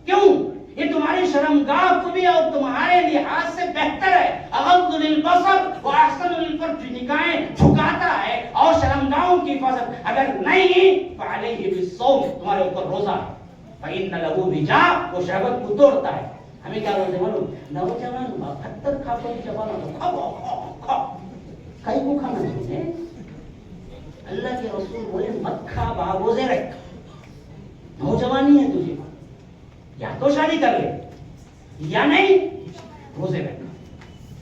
Speaker 1: کیوں؟ یہ تمہاری شرمگاہ کو بھی اور تمہارے لحاظ سے بہتر ہے، اغض للبصر واحسن للفرج، نگاہیں جھکاتا ہے اور شرمگاہوں کی حفاظت، اگر نہیں فعلیہ بالصوم، تمہارے اوپر روزہ ہے، فإن له وجاء، وہ شہوت کو توڑتا ہے۔ ہمیں کیا بولتے ہیں معلوم؟ نوجوان 72 کھا کو جوان کھاؤ کئی کو کھانا چاہیے، اللہ کے رسول بولے مت کھا، روزے رکھ، نوجوانی ہے تجھے، یا تو شادی کر لے یا نہیں، روزے رکھ،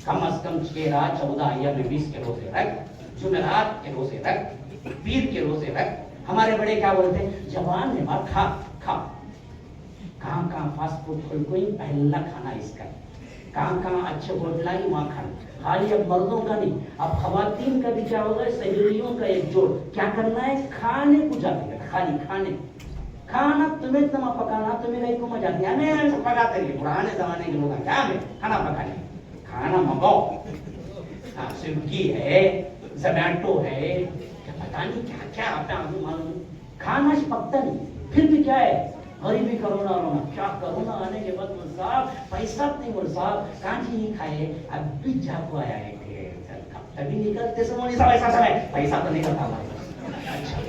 Speaker 1: کم از کم 6 رات 14 ایام 20 کے روزے رکھ، جمعرات کے روزے رکھ، پیر کے روزے رکھ۔ ہمارے بڑے کیا بولتے ہیں؟ جوان ہے بات کھا کھا، کہاں کہاں فاسٹ فوڈ کھول کوئی پہلا کھانا اس کا، کہاں کہاں اچھے ہوٹل آئی وہاں کھانا، خالی اب مردوں کا نہیں، اب خواتین کا بھی کیا ہوگا، سہیلیوں کا ایک جوڑ، کیا کرنا ہے، کھانے کو جاتے ہیں، خالی کھانے، کھانا تمہیں اتنا پکانا، تمہیں نہیں کو مزہ آتی ہے، نہیں پکاتے نہیں، پرانے زمانے کے لوگ کیا ہے کھانا پکانے، کھانا منگاؤ، ہاں سویگی ہے، زومیٹو ہے، پتہ نہیں کیا کیا آپ نے معلوم، کھانا پکتا نہیں، پھر بھی کیا ہے، غریبی کرونا رونا، کیا کرونا آنے کے بعد صاحب پیسہ نہیں بول صاحب کانچی نہیں کھائے، اب بھی جا کو آیا ہے کہ کبھی نکلتے سمجھ صاحب ایسا سب ہے، پیسہ تو نہیں کرتا ہمارے، اچھا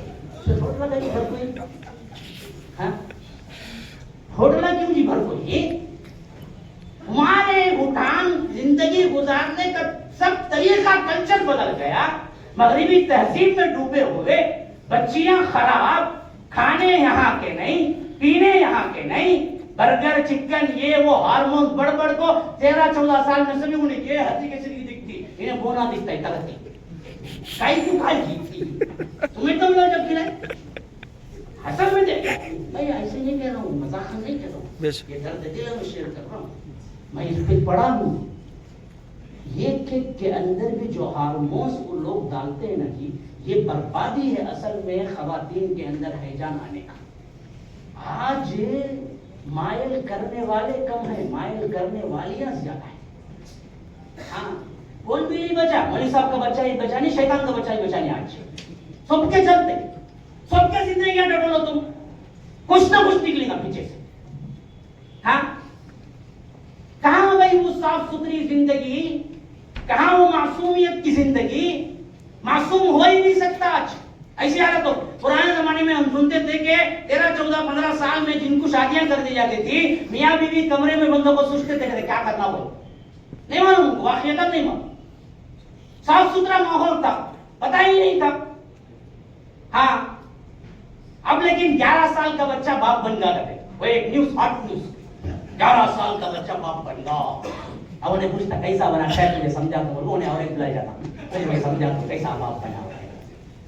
Speaker 1: تو ہوٹل کا جی بھر کوئی، ہاں ہوٹل کیوں جی بھر کوئی، ہمارے بھوٹان زندگی گزارنے کا سب بدل گیا, مغربی تہذیب میں ڈوبے ہوئے, بچیاں خراب, کھانے یہاں کے نہیں, پینے یہاں کے نہیں, برگر چکن یہ وہ ہارمونز بڑھ بڑھ کو 13-14 سال میں سبھی انہیں یہ ہاتھی کیسے نہیں دکھتی, انہیں بونا دکھتا ہے ترقی کائی کیوں کھائی جیتی تمہیں تو ملا جب کھلائے حسن میں دیکھا. میں ایسے نہیں کہہ رہا ہوں, مذاق نہیں کہہ رہا ہوں, یہ درد دل میں شیئر کر رہا ہوں. میں اس پہ پڑھا ہوں. یہ کیک کے اندر بھی جو ہارمونز وہ لوگ ڈالتے ہیں نا جی, یہ بربادی ہے اصل میں خواتین کے اندر ہیجان آنے کا. آج مائل کرنے والے کم ہیں, مائل کرنے والیاں زیادہ ہیں. ہاں کون بھی نہیں بچا, مولوی صاحب کا بچہ ہی بچا نہیں, شیطان کا بچہ ہی بچا نہیں. آج سب کے چلتے, سب کے زندگیاں ڈٹولو تم, کچھ نہ کچھ نکلے گا پیچھے سے. ہاں کہاں بھائی وہ صاف ستھری زندگی, کہاں وہ معصومیت کی زندگی, معصوم ہو ہی نہیں سکتا آج. ایسی حالت ہو, پرانے زمانے میں ہم سنتے تھے کہ 13-14-15 سال میں جن کو شادیاں کر دی جاتی تھی, میاں بیوی کمرے میں بندوں کو سوچتے تھے کیا کرنا ہو, نہیں معلوم, واقعیت نہیں معلوم. صاف ستھرا ماحول تھا, پتہ ہی نہیں تھا. ہاں اب لیکن 11 سال کا بچہ باپ بن گیا کرتے, وہ ایک نیوز, ہاٹ نیوز, 11 سال کا بچہ باپ بن گیا. اب انہیں پوچھتا کیسا بنا, شاید تجھے سمجھا تو وہ انہیں اور ایک بلا جاتا, تجھے سمجھا تو کیسا باپ بنا.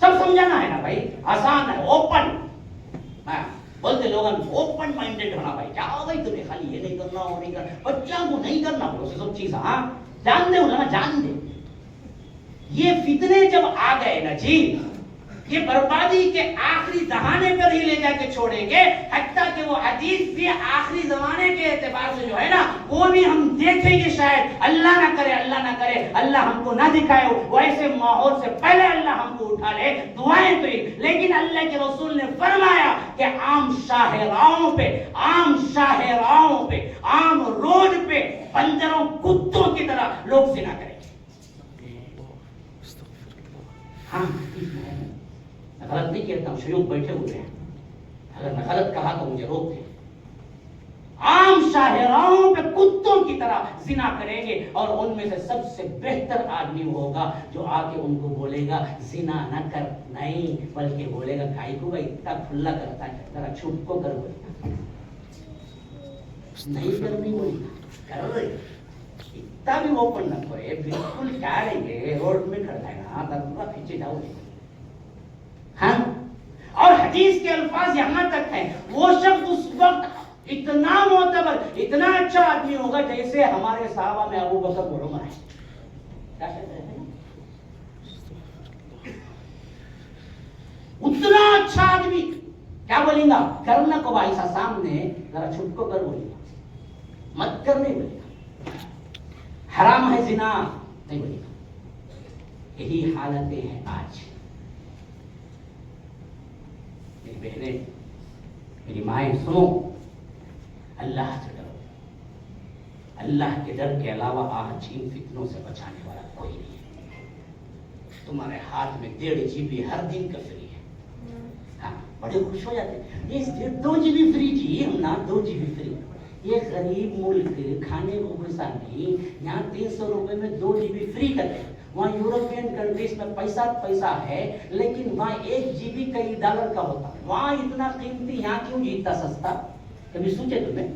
Speaker 1: سب سمجھانا ہے نا بھائی, آسان ہے, اوپن. بولتے لوگ اوپن مائنڈیڈ ہونا بھائی, کیا بھائی تمہیں خالی یہ نہیں کرنا اور نہیں کرنا, بچوں کو نہیں کرنا بولو سب چیز. ہاں جان دے نا, جان دے. یہ فتنے جب آ گئے نا جی, یہ بربادی کے آخری دہانے پر ہی لے جا کے چھوڑیں گے. حتیٰ کہ وہ حدیث بھی آخری زمانے کے اعتبار سے جو ہے نا, وہ بھی ہم دیکھیں گے شاید, اللہ نہ کرے, اللہ نہ کرے, اللہ ہم کو نہ دکھائے وہ ایسے ماحول سے پہلے اللہ ہم کو اٹھا لے, دعائیں تو ہی. لیکن اللہ کے رسول نے فرمایا کہ عام شاہراہوں پہ, عام شاہراہوں پہ, عام روڈ پہ بندروں کتوں کی طرح لوگ زنا کریں. ہاں غلط نہیں کہتا ہوں, شیوخ بیٹھے ہوئے ہیں, اگر میں غلط کہا تو مجھے روک دیں. عام شاہراہوں پہ کتوں کی طرح زنا کریں گے, اور ان میں سے سب سے بہتر آدمی ہوگا جو آ کے ان کو بولے گا زنا نہ کر, نہیں بلکہ بولے گا کائی کو بھائی اتنا کھلا کرتا ہے, ذرا چھپ کو کر, بولے گا نہیں کرنی, بولے گا کر رہے اتنا بھی اوپن نہ کرے, بالکل کیا رہیں گے روڈ میں کھڑا ہے نا, ترا پیچھے جاؤ. ہاں اور حدیث کے الفاظ یہاں تک ہیں, وہ شخص اس وقت اتنا معتبر, اتنا اچھا آدمی ہوگا جیسے ہمارے صحابہ میں ابو بکر و عمر ہے. اتنا اچھا آدمی, کیا بولیں گا, کرنا کو بھائی سا سامنے ذرا چھپ کو کر, بولے گا مت کر, نہیں بولے گا حرام ہے زنا, نہیں بولے گا. یہی حالتیں ہیں آج. میری بہنیں, میری مائیں, سنو, اللہ سے ڈرو. اللہ کے ڈر کے علاوہ آج ان فتنوں سے بچانے والا کوئی نہیں ہے. تمہارے ہاتھ میں 1.5 GB ہر دن کا فری ہے. ہاں بڑے خوش ہو جاتے ہیں, یہ 2 GB فری جی, ہم نا 2 GB فری. یہ غریب ملک کھانے کو پیسہ نہیں, یہاں 300 روپے میں 2 GB فری کرتے ہیں. وہاں یورپین کنٹریز میں پیسہ ہے, لیکن وہاں 1 GB کئی ڈالر کا ہوتا ہے. وہاں اتنا قیمتی, یہاں کیوں جیتا سستا, کبھی سوچے تمہیں؟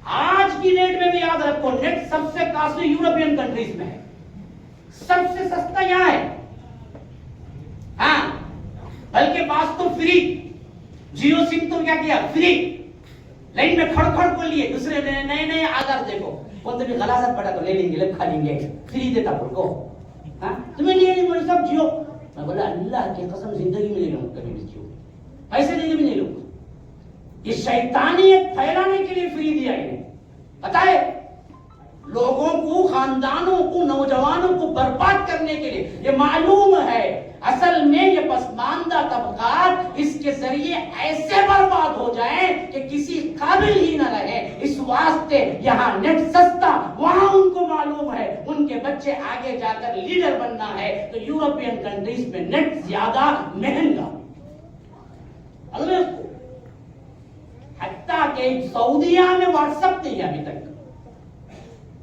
Speaker 1: آج کی ڈیٹ میں بھی یاد رکھو, نیٹ سب سے کاسٹلی یورپین کنٹریز میں ہے, سب سے سستا یہاں ہے. ہاں بلکہ بات تو فری, جیو سم تو کیا کیا, فری. لائن میں کھڑ کھڑ بول لیے, دوسرے نئے آدھار دیکھو, کون بھی غلاظت پڑا تو لے لیں گے, لب کھا لیں گے, فری دیتا بول کو. ہاں تمہیں لیے نہیں, بولے سب جیو. میں بولا اللہ کی قسم زندگی میں نہیں لوں کبھی بھی جیو, پیسے دے کے بھی نہیں لوں. یہ شیطانیت پھیلانے کے لیے فری دیا انہیں, پتا ہے, لوگوں کو, خاندانوں کو, نوجوانوں کو برباد کرنے کے لیے. یہ معلوم ہے اصل میں یہ پسماندہ طبقات اس کے ذریعے ایسے برباد ہو جائیں کہ کسی قابل ہی نہ رہے. اس واسطے یہاں نیٹ سستا, وہاں ان کو معلوم ہے ان کے بچے آگے جا کر لیڈر بننا ہے, تو یورپین کنٹریز میں نیٹ زیادہ مہنگا. حتیٰ کہ سعودیہ میں واٹس ایپ نہیں ہے ابھی تک,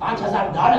Speaker 1: $5,000,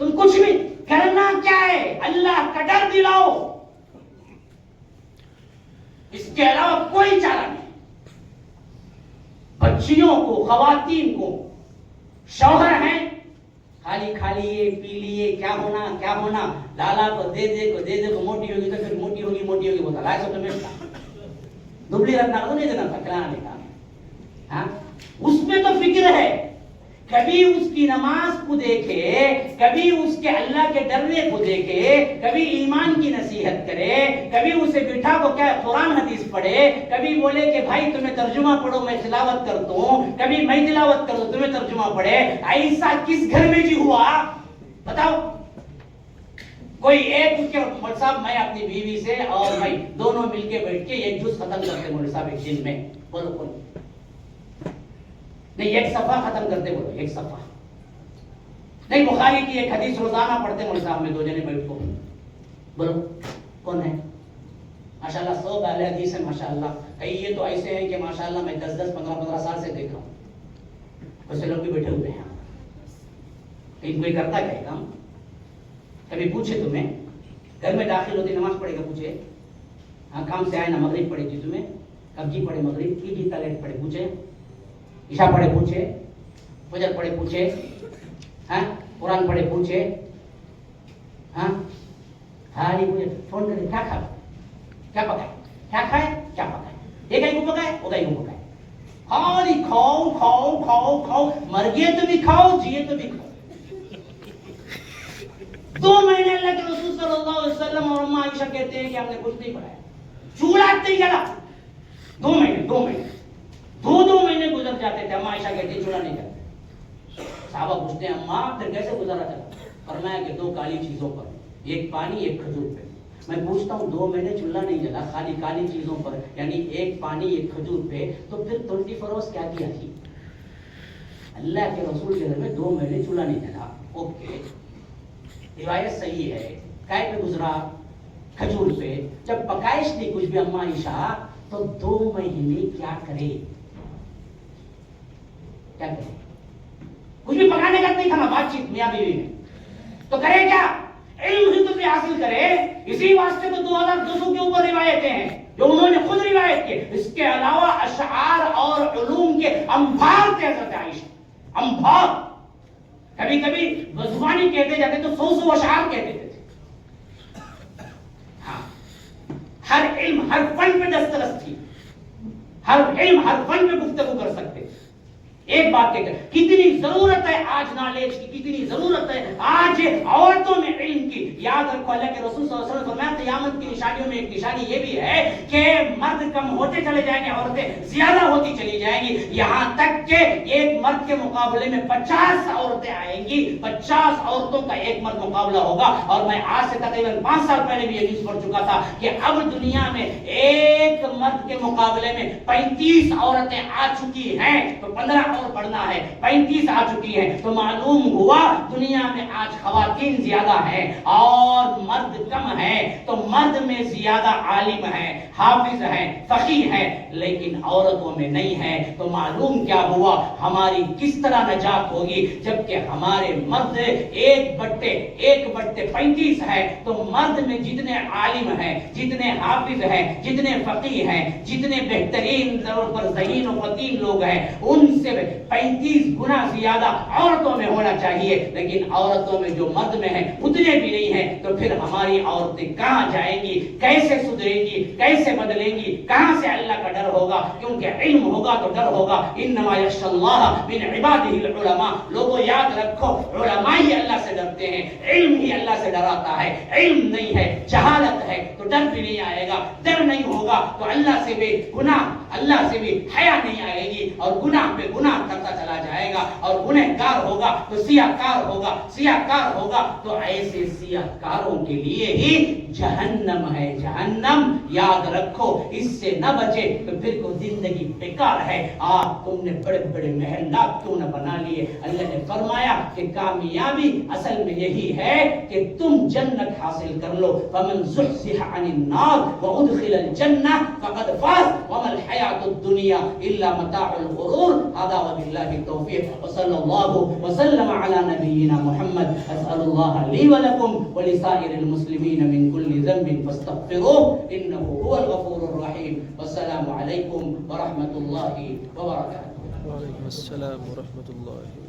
Speaker 1: تم کچھ بھی کرنا کیا ہے؟ اللہ کا ڈر دلاؤ، اس کے علاوہ کوئی چارہ نہیں۔ بچیوں کو، خواتین کو، شوہر ہیں خالی کھا لیے، پی لیے، کیا ہونا، لالا کو دے دے کو موٹی ہوگی تو پھر موٹی ہوگی بتا رہا ہے سب تمہیں دبلی رکھنا تو نہیں دینا تھا، کھلانا نہیں تھا۔ ہاں اس میں تو فکر ہے، کبھی اس کی نماز کو دیکھے، کبھی اس کے اللہ کے ڈرنے کو دیکھے، کبھی ایمان کی نصیحت کرے، کبھی اسے بٹھا کو کیا قرآن حدیث پڑھے، کبھی بولے کہ بھائی تمہیں ترجمہ پڑھو میں تلاوت کرتا ہوں، کبھی میں تلاوت کر دوں تمہیں ترجمہ پڑھے۔ ایسا کس گھر میں جی ہوا بتاؤ؟ کوئی ایک اس کے مولوی صاحب میں اپنی بیوی سے اور میں دونوں مل کے بیٹھ کے ایک جز ختم کرتے مولوی صاحب ایک دن میں، بولو نہیں ایک صفحہ ختم کرتے، بولو ایک صفحہ نہیں، بخاری کی ایک حدیث روزانہ پڑھتے مولوی صاحب میں دو جنے بیٹھ کو، بولو کون ہے؟ ماشاءاللہ 100 اہل حدیث ہیں ماشاءاللہ، کئی یہ تو ایسے ہیں کہ ماشاءاللہ میں 10 15 سال سے دیکھ رہا ہوں، ایسے لوگ بھی بیٹھے ہوئے ہیں۔ کہیں کوئی کرتا کیا کام؟ کبھی پوچھے تمہیں گھر میں داخل ہوتی نماز پڑھے گا؟ پوچھے ہاں کام سے آئے نا مغرب پڑھے تھی تمہیں، کب جی پڑھے مغرب کی جی لیٹ پڑھے؟ پوچھے عشاء پڑھے؟ پوچھے فجر پڑھے؟ پوچھے ہاں قرآن پڑھے؟ پوچھے ہاں خالی پوچھے فون کرے کیا کھا کیا پکائے، کیا کھائے کیا پکائے، یہ کہیں کو پکائے وہ کہیں کو پکائے، خالی کھاؤ کھاؤ کھاؤ کھاؤ، مر گئے تو بھی کھاؤ، جیے تو بھی کھاؤ۔ 2 مہینے اللہ کے رسول صلی اللہ علیہ وسلم اور اماں عائشہ کہتے ہیں کہ ہم نے کچھ نہیں پڑھایا، چولہا نہیں جلا 2 مہینے 2 مہینے گزر جاتے تھے، اماں عائشہ کہتی چولہا نہیں جلتا۔ صحابہ پوچھتے ہیں اماں پھر کیسے گزارا چلا؟ فرمایا کہ 2 کالی چیزوں پر، ایک پانی ایک کھجور پہ۔ میں پوچھتا ہوں 2 مہینے چولہا نہیں جلا خالی کالی چیزوں پر، یعنی ایک پانی ایک کھجور پہ، تو پھر 24 آورز کیا کیا تھی؟ اللہ کے رسول کے گھر میں 2 مہینے چولہا نہیں جلا، اوکے روایت صحیح ہے، کائے پہ گزرا؟ کھجور پہ۔ جب پکائش نہیں کچھ بھی اماں عائشہ تو 2 مہینے کیا کرے؟ کیا کرے؟ کچھ بھی پکانے کا نہیں تھا نا بات چیت میاں بیوی میں، تو کرے کیا؟ علم ہی تو حاصل کرے۔ اسی واسطے تو 2200 کے اوپر روایتیں ہیں جو انہوں نے خود روایت کی، اس کے علاوہ اشعار اور علوم کے انبار تھے حضرت عائشہ، انبار، کبھی کبھی زبانی کہتے جاتے تو 100 اشعار کہتے تھے۔ ہاں ہر علم ہر فن پہ دسترس تھی، ہر علم ہر فن پہ گفتگو کر سکتے۔ ایک بات کہتے ہیں کتنی ضرورت ہے آج نالج کی، کتنی ضرورت ہے آج عورتوں میں علم کی۔ یاد رکھو اللہ کے رسول صلی اللہ علیہ وسلم فرمایا قیامت کی نشانیوں میں ایک نشانی یہ بھی ہے کہ مرد کم ہوتے چلے جائیں گے، عورتیں زیادہ ہوتی چلی جائیں گی، یہاں تک کہ ایک مرد کے مقابلے میں 50 عورتیں آئیں گی، 50 عورتوں کا ایک مرد مقابلہ ہوگا۔ اور میں آج سے تقریباً 5 سال پہلے بھی یہ نیوز پڑھ چکا تھا کہ اب دنیا میں ایک مرد کے مقابلے میں 35 عورتیں آ چکی ہیں، تو 15 اور پڑھنا ہے، 35 آ چکی ہیں، تو معلوم ہوا دنیا میں آج خواتین زیادہ ہیں اور مرد کم ہیں۔ تو مرد میں زیادہ عالم ہیں، حافظ ہیں، فقیہ ہیں، لیکن عورتوں میں نہیں ہیں۔ تو معلوم کیا ہوا ہماری کس طرح نجات ہوگی؟ جبکہ ہمارے مرد ایک بٹے 35 ہیں، تو مرد میں جتنے عالم ہیں، جتنے حافظ ہیں، جتنے فقیہ ہیں، جتنے بہترین طور پر ذہین و فطین لوگ ہیں، ان سے 35 گنا زیادہ عورتوں میں ہونا چاہیے، لیکن عورتوں میں جو مرد میں ہیں اتنے بھی نہیں ہیں۔ تو پھر ہماری عورتیں کہاں جائیں گی؟ کیسے سدھریں گی؟ کیسے بدلیں گی؟ کہاں سے اللہ کا ڈر ہوگا؟ کیونکہ علم ہوگا تو ڈر ہوگا۔ انما یخشی اللہ من عبادہ العلماء، لوگوں یاد رکھو علماء ہی اللہ سے ڈرتے ہیں، علم ہی اللہ سے ڈراتا ہے۔ علم نہیں ہے، جہالت ہے تو ڈر بھی نہیں آئے گا، ڈر نہیں ہوگا تو اللہ سے بھی گناہ، اللہ سے بھی حیا نہیں آئے گی، اور گناہ پہ گناہ کرتا چلا جائے گا، اور گنہگار ہوگا تو سیاہ کار ہوگا، سیاہ کار ہوگا تو ایسے سیاہ کاروں کے لیے ہی جہنم ہے۔ جہنم یاد رکھو، اس سے نہ بچے تو پھر کو زندگی بیکار ہے۔ آپ تم نے بڑے بڑے محلات کیوں نہ بنا لیے؟ اللہ نے فرمایا کہ کامیابی اصل میں یہی ہے کہ تم جنت حاصل کر لو۔ فمن زحزح عن النار وادخل الجنہ فقد فاز وما الحیاۃ الحیات الدنیا الا متاع الغرور. هذا وبالله التوفیق وصلی اللہ وسلم علی نبینا محمد. اسأل اللہ لی ولکم ولسائر المسلمین من كل ذنب فاستغفروه انه هو الغفور الرحیم. والسلام علیکم ورحمۃ اللہ وبرکاتہ.
Speaker 2: وعلیکم السلام ورحمۃ اللہ.